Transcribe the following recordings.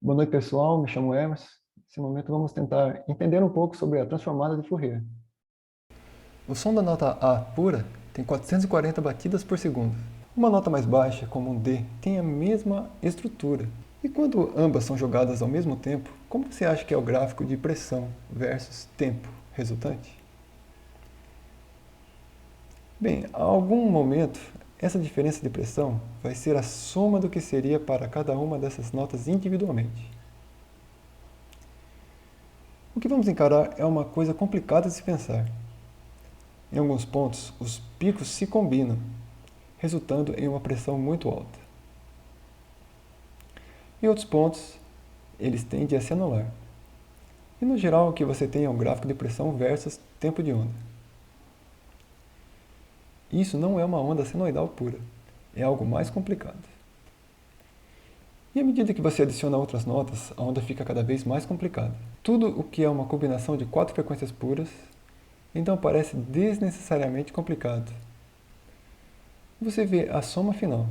Boa noite, pessoal. Me chamo Emerson. Nesse momento vamos tentar entender um pouco sobre a transformada de Fourier. O som da nota A pura tem 440 batidas por segundo. Uma nota mais baixa, como um D, tem a mesma estrutura. E quando ambas são jogadas ao mesmo tempo, como você acha que é o gráfico de pressão versus tempo resultante? Bem, a algum momento, essa diferença de pressão vai ser a soma do que seria para cada uma dessas notas individualmente. O que vamos encarar é uma coisa complicada de se pensar. Em alguns pontos, os picos se combinam, resultando em uma pressão muito alta. Em outros pontos, eles tendem a se anular. E no geral, o que você tem é um gráfico de pressão versus tempo de onda. Isso não é uma onda senoidal pura, é algo mais complicado. E à medida que você adiciona outras notas, a onda fica cada vez mais complicada. Tudo o que é uma combinação de 4 frequências puras, então parece desnecessariamente complicado. Você vê a soma final.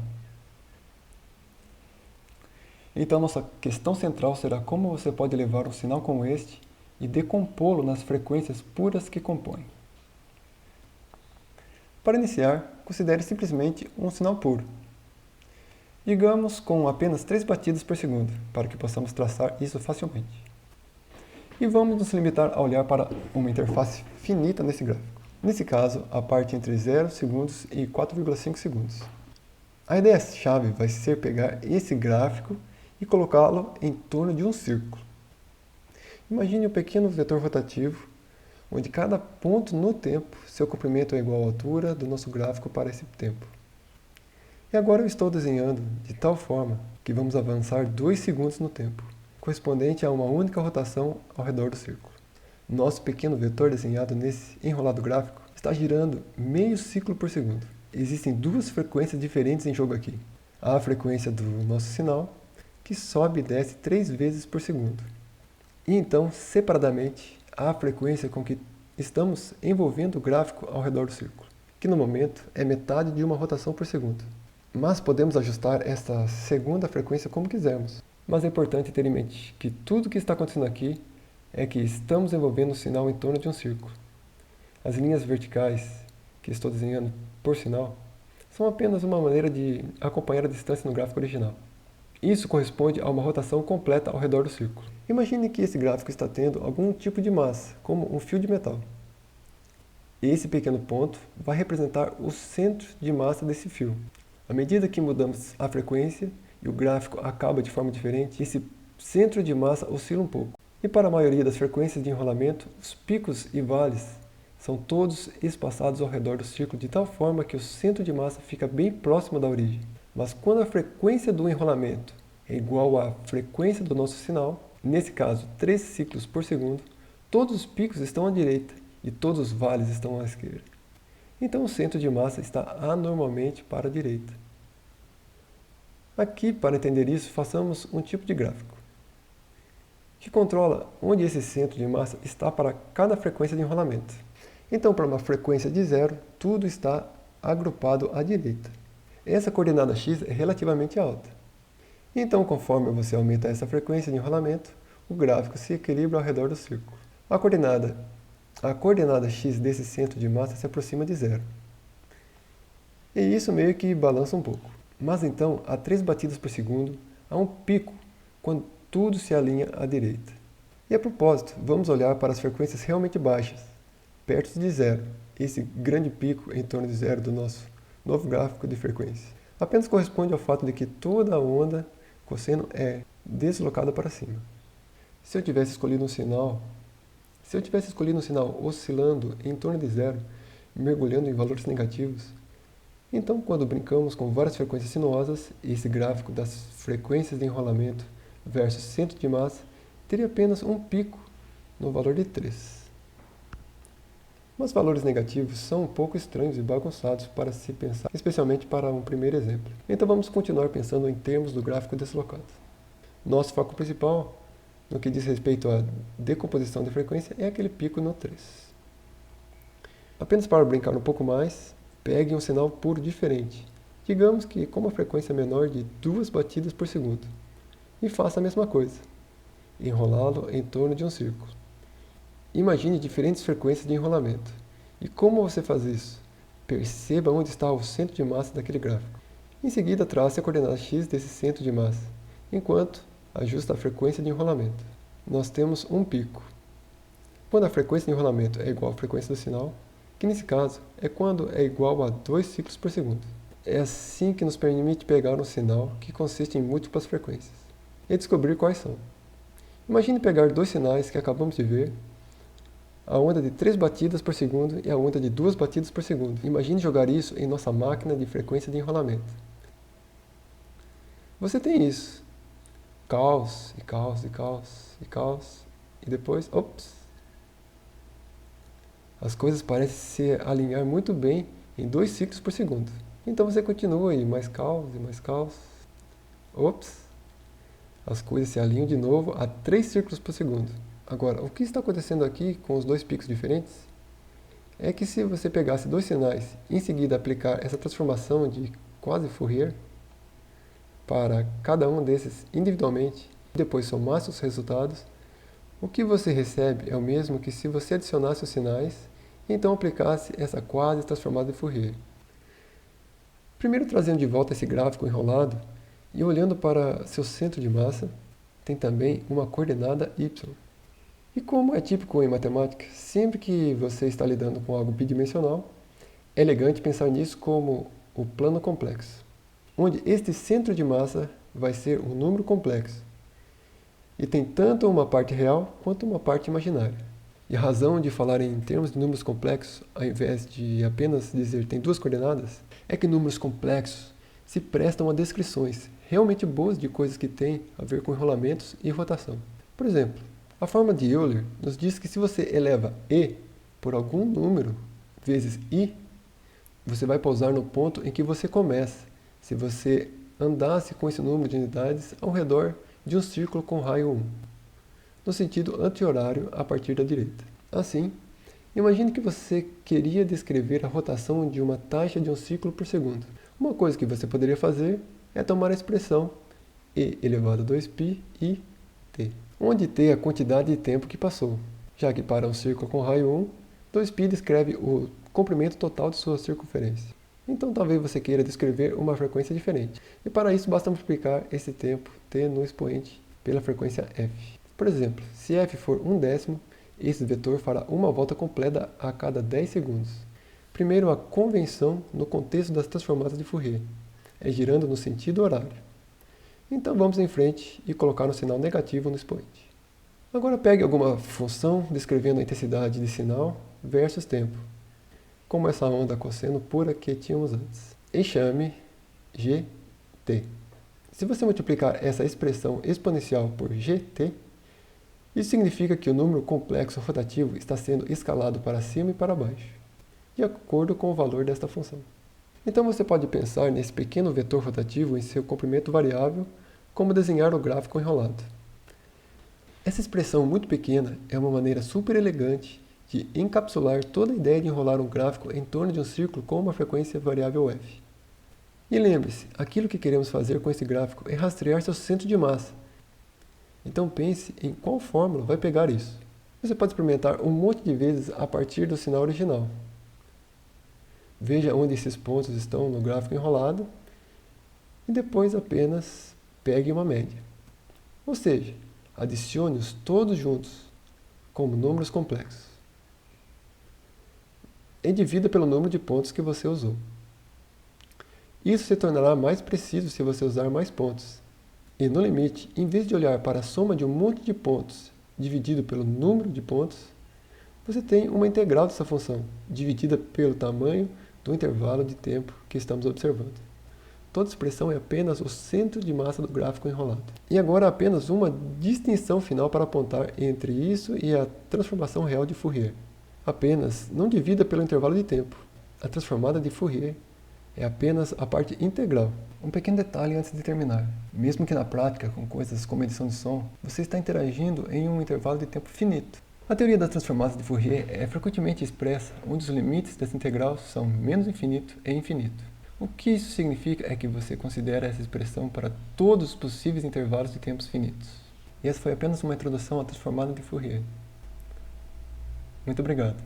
Então nossa questão central será como você pode levar um sinal como este e decompô-lo nas frequências puras que compõem. Para iniciar, considere simplesmente um sinal puro. Digamos com apenas 3 batidas por segundo, para que possamos traçar isso facilmente. E vamos nos limitar a olhar para uma interface finita nesse gráfico. Nesse caso, a parte entre 0 segundos e 4,5 segundos. A ideia-chave vai ser pegar esse gráfico e colocá-lo em torno de um círculo. Imagine um pequeno vetor rotativo, onde cada ponto no tempo, seu comprimento é igual à altura do nosso gráfico para esse tempo. E agora eu estou desenhando de tal forma que vamos avançar 2 segundos no tempo, correspondente a uma única rotação ao redor do círculo. Nosso pequeno vetor desenhado nesse enrolado gráfico está girando meio ciclo por segundo. Existem duas frequências diferentes em jogo aqui. Há a frequência do nosso sinal, que sobe e desce 3 vezes por segundo. E então, separadamente, há a frequência com que estamos envolvendo o gráfico ao redor do círculo, que no momento é metade de uma rotação por segundo. Mas podemos ajustar esta segunda frequência como quisermos. Mas é importante ter em mente que tudo o que está acontecendo aqui é que estamos envolvendo o sinal em torno de um círculo. As linhas verticais que estou desenhando, por sinal, são apenas uma maneira de acompanhar a distância no gráfico original. Isso corresponde a uma rotação completa ao redor do círculo. Imagine que esse gráfico está tendo algum tipo de massa, como um fio de metal. Esse pequeno ponto vai representar o centro de massa desse fio. À medida que mudamos a frequência e o gráfico acaba de forma diferente, esse centro de massa oscila um pouco. E para a maioria das frequências de enrolamento, os picos e vales são todos espaçados ao redor do círculo de tal forma que o centro de massa fica bem próximo da origem. Mas quando a frequência do enrolamento é igual à frequência do nosso sinal, nesse caso 3 ciclos por segundo, todos os picos estão à direita e todos os vales estão à esquerda. Então o centro de massa está anormalmente para a direita. Aqui, para entender isso, façamos um tipo de gráfico, que controla onde esse centro de massa está para cada frequência de enrolamento. Então, para uma frequência de 0, tudo está agrupado à direita. Essa coordenada x é relativamente alta. Então, conforme você aumenta essa frequência de enrolamento, o gráfico se equilibra ao redor do círculo. A coordenada x desse centro de massa se aproxima de 0. E isso meio que balança um pouco. Mas então, a 3 batidas por segundo, há um pico quando tudo se alinha à direita. E a propósito, vamos olhar para as frequências realmente baixas, perto de 0, esse grande pico em torno de 0 do nosso novo gráfico de frequência. Apenas corresponde ao fato de que toda a onda cosseno é deslocada para cima. Se eu tivesse escolhido um sinal oscilando em torno de 0, mergulhando em valores negativos, então quando brincamos com várias frequências sinuosas, esse gráfico das frequências de enrolamento versus centro de massa teria apenas um pico no valor de 3. Mas valores negativos são um pouco estranhos e bagunçados para se pensar, especialmente para um primeiro exemplo. Então vamos continuar pensando em termos do gráfico deslocado. Nosso foco principal, no que diz respeito à decomposição de frequência, é aquele pico no 3. Apenas para brincar um pouco mais, pegue um sinal puro diferente. Digamos que com uma frequência menor de 2 batidas por segundo. E faça a mesma coisa, enrolá-lo em torno de um círculo. Imagine diferentes frequências de enrolamento. E como você faz isso? Perceba onde está o centro de massa daquele gráfico. Em seguida, trace a coordenada x desse centro de massa, enquanto ajusta a frequência de enrolamento. Nós temos um pico. Quando a frequência de enrolamento é igual à frequência do sinal, que nesse caso é quando é igual a 2 ciclos por segundo. É assim que nos permite pegar um sinal que consiste em múltiplas frequências e descobrir quais são. Imagine pegar dois sinais que acabamos de ver, a onda de 3 batidas por segundo e a onda de 2 batidas por segundo. Imagine jogar isso em nossa máquina de frequência de enrolamento. Você tem isso. Caos, e caos, e caos, e caos. E depois, ops! As coisas parecem se alinhar muito bem em 2 ciclos por segundo. Então você continua aí, mais caos e mais caos. Ops! As coisas se alinham de novo a 3 círculos por segundo. Agora, o que está acontecendo aqui com os dois picos diferentes? É que se você pegasse dois sinais e em seguida aplicar essa transformação de quase Fourier para cada um desses individualmente, e depois somasse os resultados, o que você recebe é o mesmo que se você adicionasse os sinais e então aplicasse essa quase transformada de Fourier. Primeiro, trazendo de volta esse gráfico enrolado e olhando para seu centro de massa, tem também uma coordenada y. E como é típico em matemática, sempre que você está lidando com algo bidimensional, é elegante pensar nisso como o plano complexo, onde este centro de massa vai ser um número complexo. E tem tanto uma parte real quanto uma parte imaginária. E a razão de falar em termos de números complexos, ao invés de apenas dizer tem duas coordenadas, é que números complexos se prestam a descrições realmente boas de coisas que têm a ver com enrolamentos e rotação. Por exemplo, a forma de Euler nos diz que se você eleva e por algum número vezes i, você vai pousar no ponto em que você começa, se você andasse com esse número de unidades ao redor de um círculo com raio 1, no sentido anti-horário a partir da direita. Assim, imagine que você queria descrever a rotação de uma taxa de um ciclo por segundo. Uma coisa que você poderia fazer é tomar a expressão e elevado a 2π e t, onde t é a quantidade de tempo que passou, já que para um círculo com raio 1, 2π descreve o comprimento total de sua circunferência. Então talvez você queira descrever uma frequência diferente, e para isso basta multiplicar esse tempo t no expoente pela frequência f. Por exemplo, se f for 1/10, esse vetor fará uma volta completa a cada 10 segundos. Primeiro, a convenção no contexto das transformadas de Fourier é girando no sentido horário. Então vamos em frente e colocar um sinal negativo no expoente. Agora pegue alguma função descrevendo a intensidade de sinal versus tempo, como essa onda cosseno pura que tínhamos antes, e chame gt. Se você multiplicar essa expressão exponencial por gt, isso significa que o número complexo rotativo está sendo escalado para cima e para baixo, de acordo com o valor desta função. Então você pode pensar nesse pequeno vetor rotativo em seu comprimento variável como desenhar o gráfico enrolado. Essa expressão muito pequena é uma maneira super elegante de encapsular toda a ideia de enrolar um gráfico em torno de um círculo com uma frequência variável f. E lembre-se, aquilo que queremos fazer com esse gráfico é rastrear seu centro de massa. Então pense em qual fórmula vai pegar isso. Você pode experimentar um monte de vezes a partir do sinal original. Veja onde esses pontos estão no gráfico enrolado e depois apenas pegue uma média. Ou seja, adicione-os todos juntos como números complexos e divida pelo número de pontos que você usou. Isso se tornará mais preciso se você usar mais pontos. E no limite, em vez de olhar para a soma de um monte de pontos dividido pelo número de pontos, você tem uma integral dessa função, dividida pelo tamanho do intervalo de tempo que estamos observando. Toda expressão é apenas o centro de massa do gráfico enrolado. E agora apenas uma distinção final para apontar entre isso e a transformação real de Fourier. Apenas não divida pelo intervalo de tempo. A transformada de Fourier é apenas a parte integral. Um pequeno detalhe antes de terminar. Mesmo que na prática, com coisas como edição de som, você está interagindo em um intervalo de tempo finito. A teoria das transformadas de Fourier é frequentemente expressa onde os limites dessa integral são menos infinito e infinito. O que isso significa é que você considera essa expressão para todos os possíveis intervalos de tempos finitos. E essa foi apenas uma introdução à transformada de Fourier. Muito obrigado.